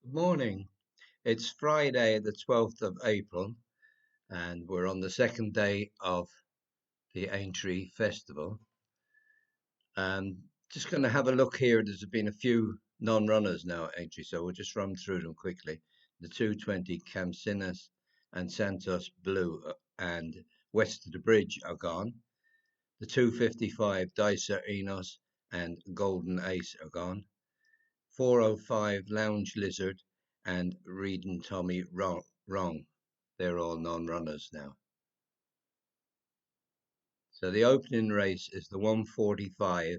Good morning. It's Friday, the 12th of April, and we're on the second day of the Aintree Festival. Just going to have a look here. There's been a few non-runners now at Aintree, so we'll just run through them quickly. The 220 Camsinas and Santos Blue and West of the Bridge are gone. The 255 Dicer Enos and Golden Ace are gone. 405 Lounge Lizard and Reed and Tommy Wrong. They're all non-runners now. So the opening race is the 145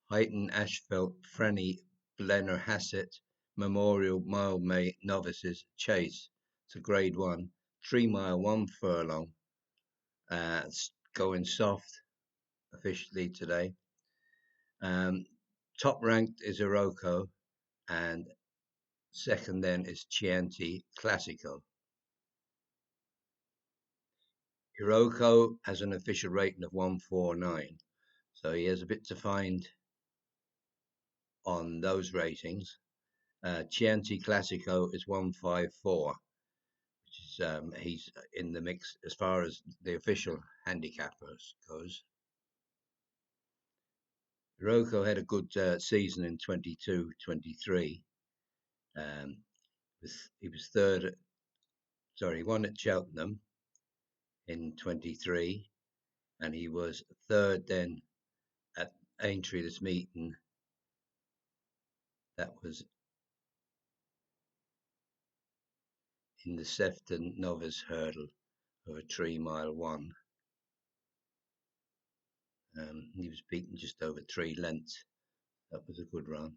Heighton Ashfelt Frenny Blenner Hassett Memorial Mile May Novices Chase. It's a grade 1, 3 mile, 1 furlong. It's going soft officially today. Top ranked is Iroko, and second then is Chianti Classico. Iroko has an official rating of 149, so he has a bit to find on those ratings. Chianti Classico is 154, which is he's in the mix as far as the official handicappers goes. Iroko had a good season in 22-23. He was third. He won at Cheltenham in 23, and he was third then at Aintree this meeting. That was in the Sefton Novice Hurdle of a 3 mile 1. He was beaten just over 3 lengths. That was a good run.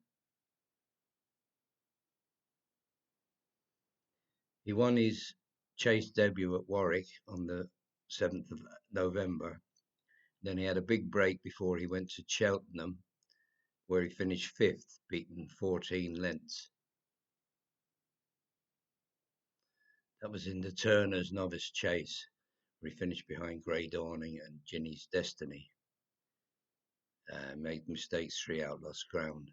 He won his chase debut at Warwick on the 7th of November. Then he had a big break before he went to Cheltenham, where he finished 5th, beaten 14 lengths. That was in the Turner's Novice Chase, where he finished behind Grey Dawning and Ginny's Destiny. Made mistakes 3 out, lost ground.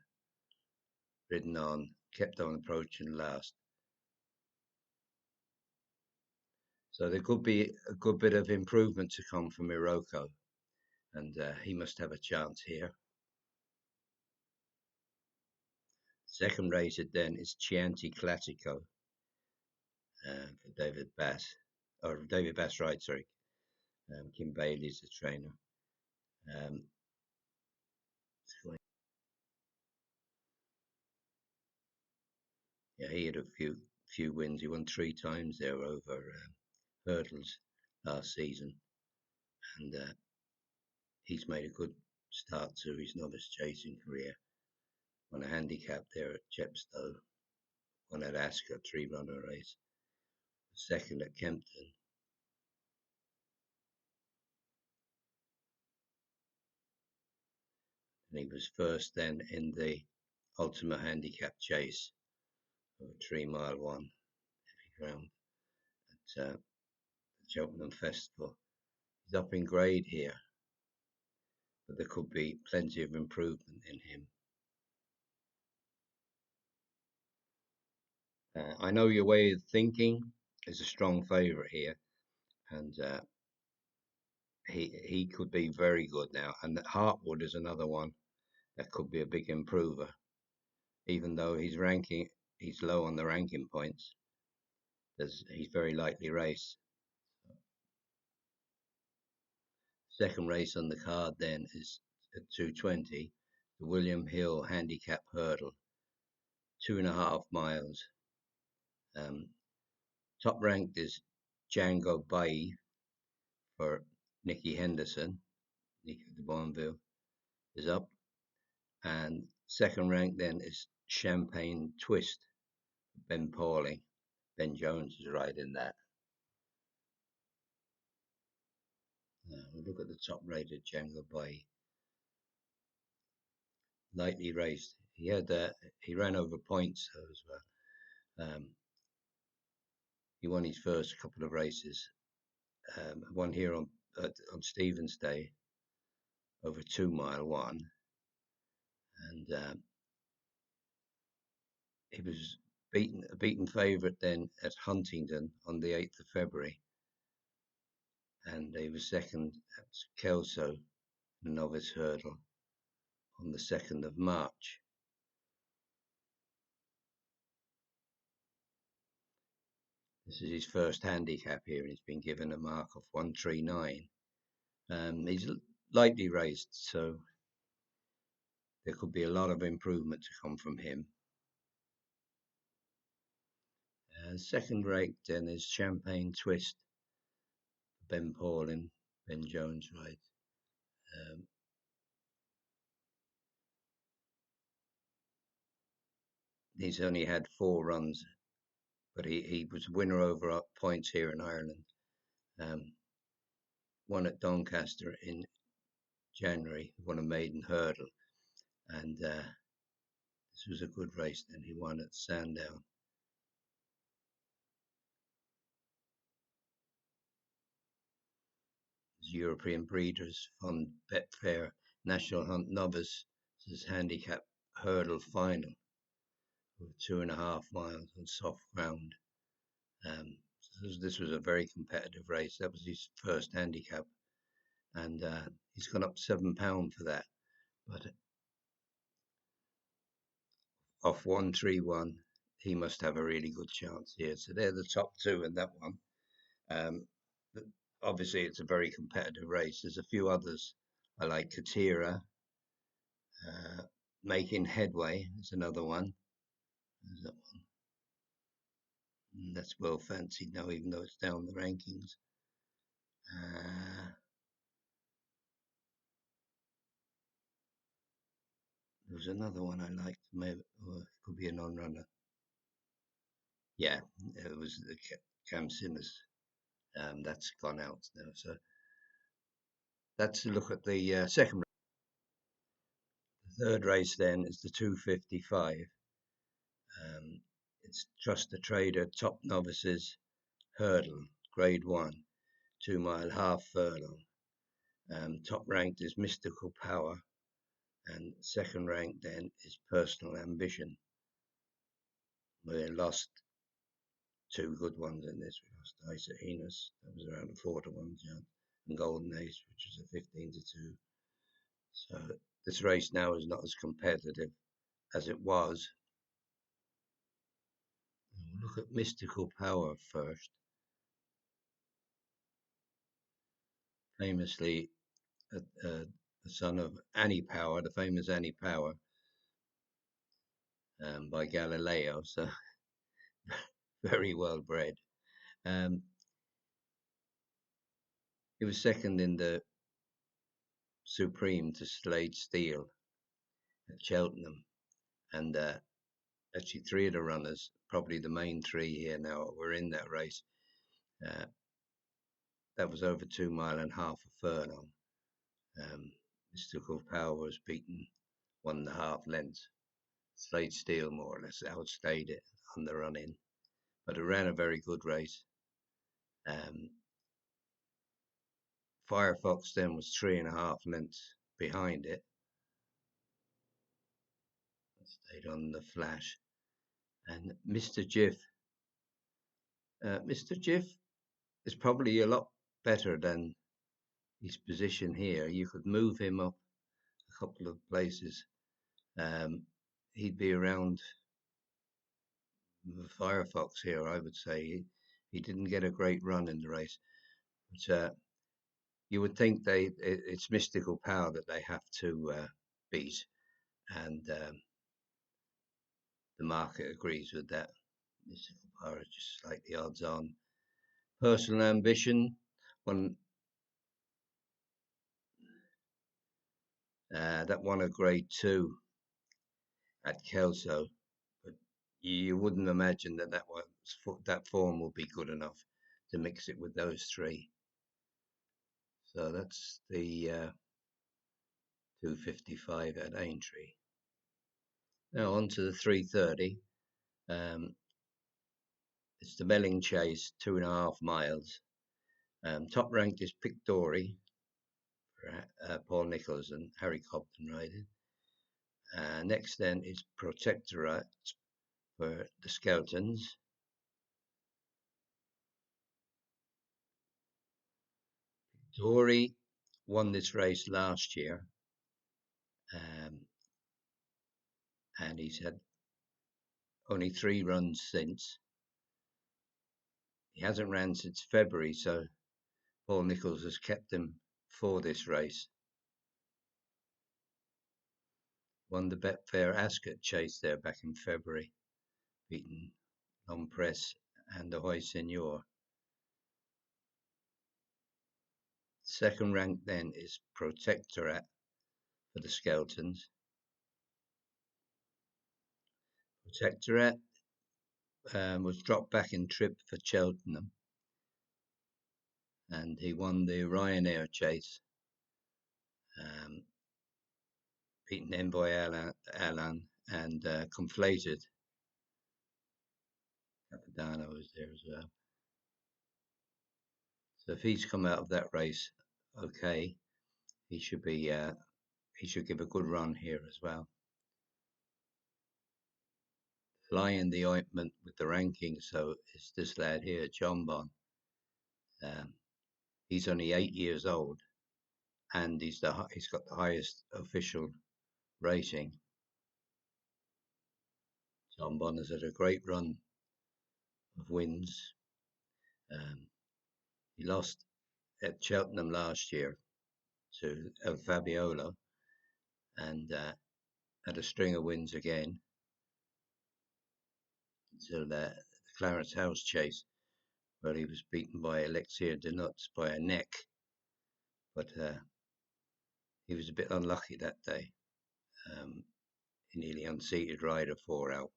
Ridden on, kept on approaching last. So there could be a good bit of improvement to come from Iroko, and he must have a chance here. Second rated then is Chianti Classico for David Bass, or David Bass Wright, sorry. Kim Bailey's the trainer. Yeah, he had a few wins. He won 3 times there over hurdles last season, and he's made a good start to his novice chasing career. Won a handicap there at Chepstow, won at Ascot 3-runner race, second at Kempton. And he was first then in the Ultima Handicap Chase of a 3 mile 1 heavy ground at the Cheltenham Festival. He's up in grade here, but there could be plenty of improvement in him. I Know Your Way of Thinking is a strong favourite here, and he could be very good now. And Hartwood is another one that could be a big improver, even though he's low on the ranking points. He's very lightly raced. Second race on the card then is at 220, the William Hill Handicap Hurdle, 2.5 miles. Top ranked is Django Bayi for Nicky Henderson. Nicky de Bonville is up. And second ranked then is Champagne Twist, Ben Pauling. Ben Jones is riding that. We'll look at the top rated Django Bayi. Lightly raced. He ran over points as well. He won his first couple of races. One here on Stephen's Day over 2 mile 1, and he was beaten favourite then at Huntingdon on the 8th of February, and he was second at Kelso, novice hurdle, on the 2nd of March. This is his first handicap here, and he's been given a mark of 139. He's lightly raced, so there could be a lot of improvement to come from him. Second rate then is Champagne Twist. Ben Paulin, Ben Jones ride. He's only had 4 runs, but he was winner over points here in Ireland. Won at Doncaster in January, won a maiden hurdle, and this was a good race. Then he won at Sandown. European Breeders Fund Betfair National Hunt Novices Handicap Hurdle Final with 2.5 miles on soft ground. This was a very competitive race. That was his first handicap, and he's gone up £7 for that. But off 131, he must have a really good chance here. So they're the top 2 in that one. Obviously, it's a very competitive race. There's a few others I like. Katira, Making Headway is another one. There's that one. And that's well fancied now, even though it's down the rankings. There was another one I liked. Maybe it could be a non-runner. Yeah, it was the Cam Simmers. That's gone out now. So that's a look at the second race. The third race then is the 255. It's Trust the Trader Top Novices Hurdle, Grade 1, 2 mile half furlong. Top ranked is Mystical Power, and second ranked then is Personal Ambition. We lost 2 good ones in this. We lost Isohenas, that was around a 4-1 chance, and Golden Ace, which was a 15-2. So this race now is not as competitive as it was. We'll look at Mystical Power first. Famously, the son of Annie Power, the famous Annie Power, by Galileo, so very well bred. He was second in the Supreme to Slade Steele at Cheltenham, and actually 3 of the runners, probably the main 3 here now, were in that race. That was over 2 mile and half a furlong. Mystical Power was beaten 1.5 lengths. Slade Steele more or less outstayed it on the run in, but it ran a very good race. Firefox then was 3.5 lengths behind it. Stayed on the flash. And Mr. Jiff is probably a lot better than his position here. You could move him up a couple of places. He'd be around the Firefox here, I would say. He didn't get a great run in the race, but you would think it's Mystical Power that they have to beat, and the market agrees with that. Mystical Power is just slightly odds on. Personal Ambition, one that won a Grade 2 at Kelso, but you wouldn't imagine that form will be good enough to mix it with those 3. So that's the 255 at Aintree. Now on to the 330. It's the Melling Chase, 2.5 miles. Top ranked is Pictory for Paul Nichols and Harry Cobden riding. Next then is Protectorate for the Skeltons. Dory won this race last year, um, and he's had only 3 runs since. He hasn't ran since February, so Paul Nicholls has kept him for this race. Won the Betfair Ascot Chase there back in February, beating Press and the Hoi Seigneur. Second rank then is Protectorate for the Skeltons. Protectorate was dropped back in trip for Cheltenham, and he won the Ryanair Chase, beating Envoy Alan and Conflated. Capadano was there as well. So if he's come out of that race okay, he should give a good run here as well. Fly in the ointment with the rankings, so it's this lad here, John Bon. He's only 8 years old, and he's got the highest official rating. John Bon has had a great run of wins. He lost at Cheltenham last year to El Fabiolo, and had a string of wins again until the Clarence House Chase, where he was beaten by Elixir de Nuts by a neck. But he was a bit unlucky that day. He nearly unseated rider 4 out.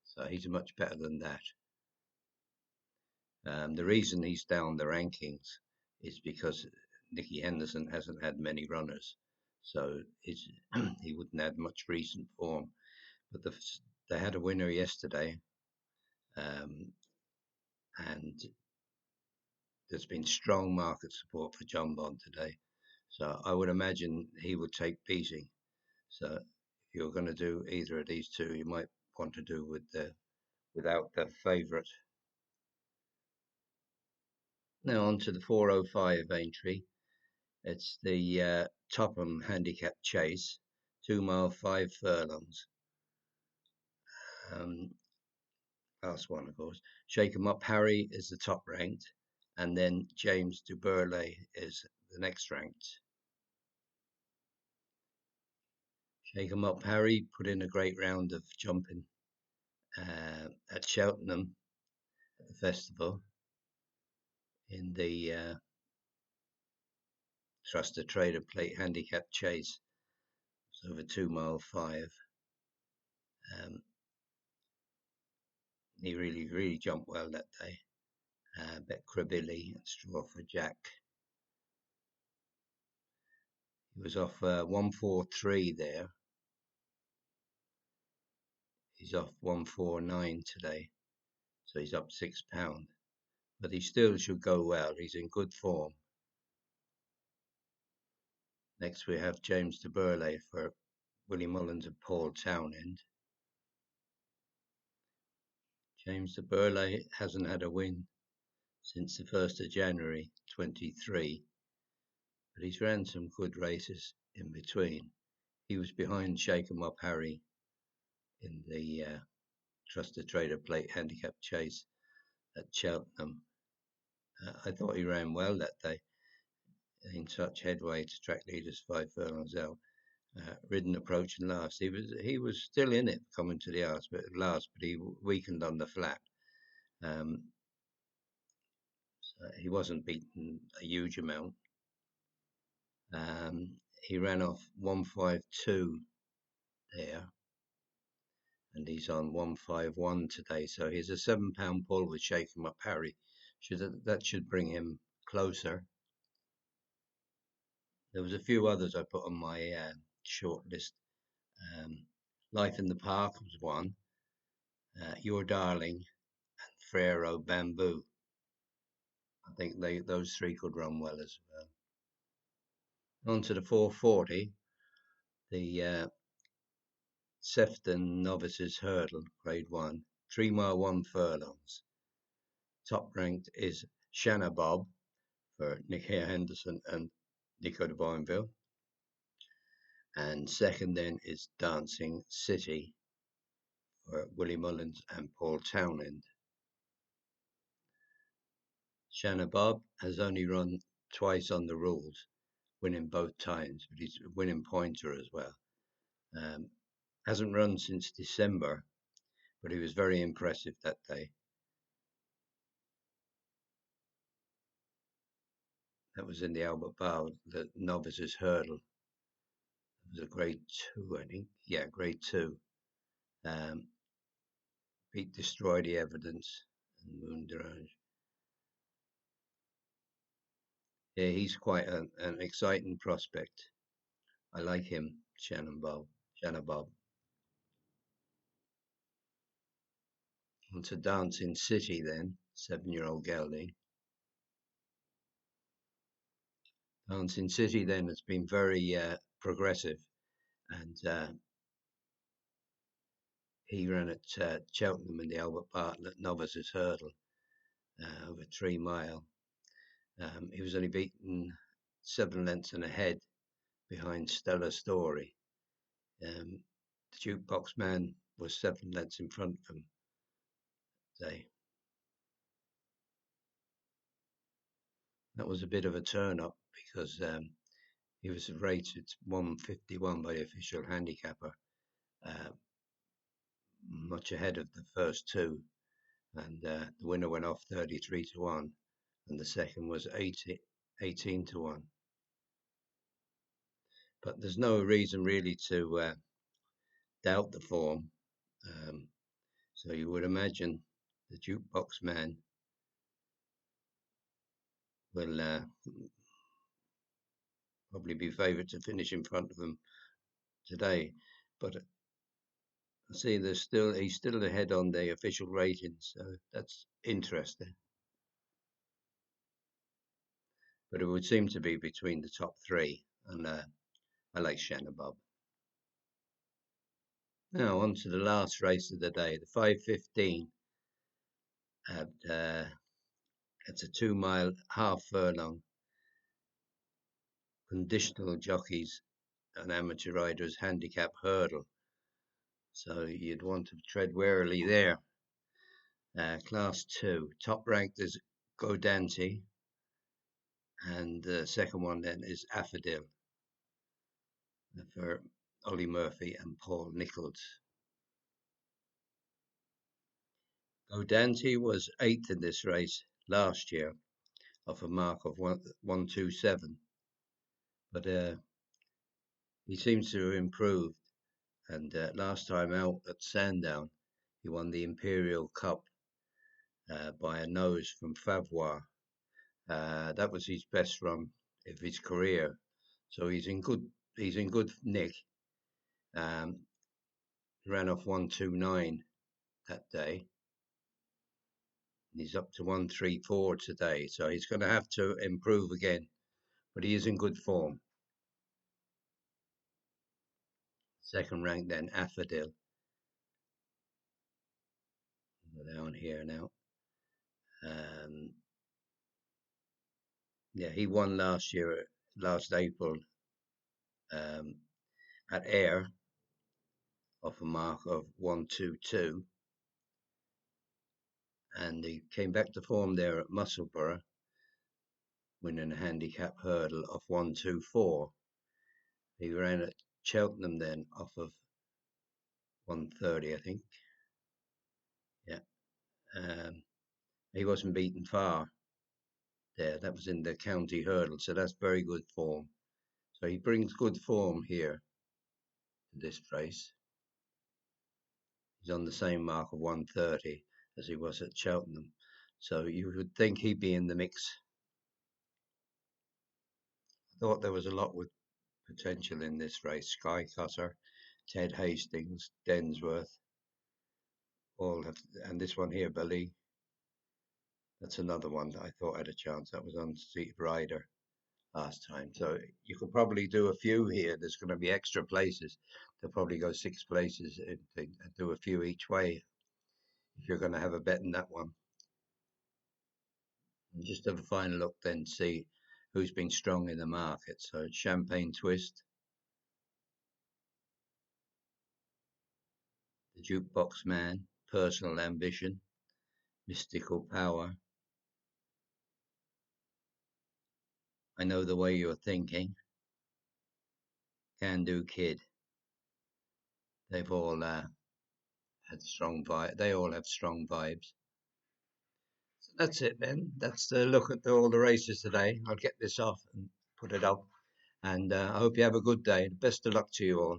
So he's much better than that. The reason he's down the rankings is because Nicky Henderson hasn't had many runners, so he wouldn't have much recent form. But they had a winner yesterday, and there's been strong market support for John Bond today. So I would imagine he would take beating. So if you're going to do either of these two, you might want to do without the favourite. Now on to the 405 Aintree. It's the Topham Handicap Chase, 2 mile 5 furlongs. Last one, of course. Shake 'em Up Harry is the top ranked, and then James du Burley is the next ranked. Shake 'em Up Harry put in a great round of jumping at Cheltenham at the festival in the Trusted Trader Plate Handicap Chase. It's over 2 mile 5. He really jumped well that day. Bet Krabilly and Straw for Jack. He was off 143 there. He's off 149 today, so he's up £6. But he still should go well. He's in good form. Next we have James de Burley for Willie Mullins and Paul Townend. James de Burley hasn't had a win since the 1st of January 23, but he's ran some good races in between. He was behind Shake 'em Up Harry in the Trusted Trader Plate Handicap Chase at Cheltenham. I thought he ran well that day, in such headway to track leaders 5 furlongs out. Ridden approaching last. He was still in it coming to the last, but he weakened on the flat. So he wasn't beaten a huge amount. He ran off 152 there, and he's on 151 today. So he's a £7 pull with Shake 'em Up Harry. That should bring him closer. There was a few others I put on my short list. Life in the Park was one. Your Darling and Frero Bamboo. I think those 3 could run well as well. On to the 440. The Sefton Novices Hurdle, Grade 1, 3 mile 1 furlongs. Top ranked is Shanna Bob for Nick Hare Henderson and Nico de Boinville. And second then is Dancing City for Willie Mullins and Paul Townend. Shanna Bob has only run twice on the rules, winning both times, but he's a winning pointer as well. Hasn't run since December, but he was very impressive that day. That was in the Albert Bar, the novices hurdle. It was a grade 2, I think. Yeah, grade 2. Beat Destroy the Evidence and Moon Durage. Yeah, he's quite an exciting prospect. I like him, Shanna Bob. On to Dancing City then, 7-year-old gelding. Dancing City then has been very progressive, and he ran at Cheltenham in the Albert Bartlett Novices Hurdle over 3 mile. He was only beaten 7 lengths and a head behind Stella Story. The Jukebox Man was 7 lengths in front of him. That was a bit of a turn up because he was rated 151 by the official handicapper, much ahead of the first two, and the winner went off 33-1, and the second was 18-1. But there's no reason really to doubt the form. So you would imagine the Jukebox Man will probably be favoured to finish in front of him today. But I see he's still ahead on the official ratings, so that's interesting. But it would seem to be between the top 3, and I like Shanna Bob. Now on to the last race of the day, the 5:15. It's a 2 mile half furlong. Conditional jockeys and amateur riders handicap hurdle. So you'd want to tread warily there. Class 2. Top ranked is Godante. And the second one then is Affadil for Ollie Murphy and Paul Nichols. Godante was 8th in this race last year off a mark of 127. But he seems to have improved. And last time out at Sandown, he won the Imperial Cup by a nose from Favois. That was his best run of his career. So he's in good nick. He ran off 129 that day. He's up to 134 today, so he's going to have to improve again. But he is in good form. Second rank then, Affadil. Down here now. Yeah, he won last April, at Ayr off a mark of 122. And he came back to form there at Musselburgh, winning a handicap hurdle of 124. He ran at Cheltenham then off of 130, I think. Yeah. He wasn't beaten far there. That was in the county hurdle, so that's very good form. So he brings good form here to this race. He's on the same mark of 130 as he was at Cheltenham. So you would think he'd be in the mix. I thought there was a lot with potential in this race. Sky Cutter, Ted Hastings, Densworth, all have, and this one here, Billy. That's another one that I thought had a chance. That was Unseated Rider. last time. So you could probably do a few here. There's going to be extra places. They'll probably go 6 places and do a few each way if you're going to have a bet in that one. And just have a final look then, see who's been strong in the market. So it's Champagne Twist, the Jukebox Man, Personal Ambition, Mystical Power, I Know the Way You're Thinking, Can Do Kid. They've all had strong vibe. They all have strong vibes. So that's it then. That's the look at all the races today. I'll get this off and put it up. And I hope you have a good day. Best of luck to you all.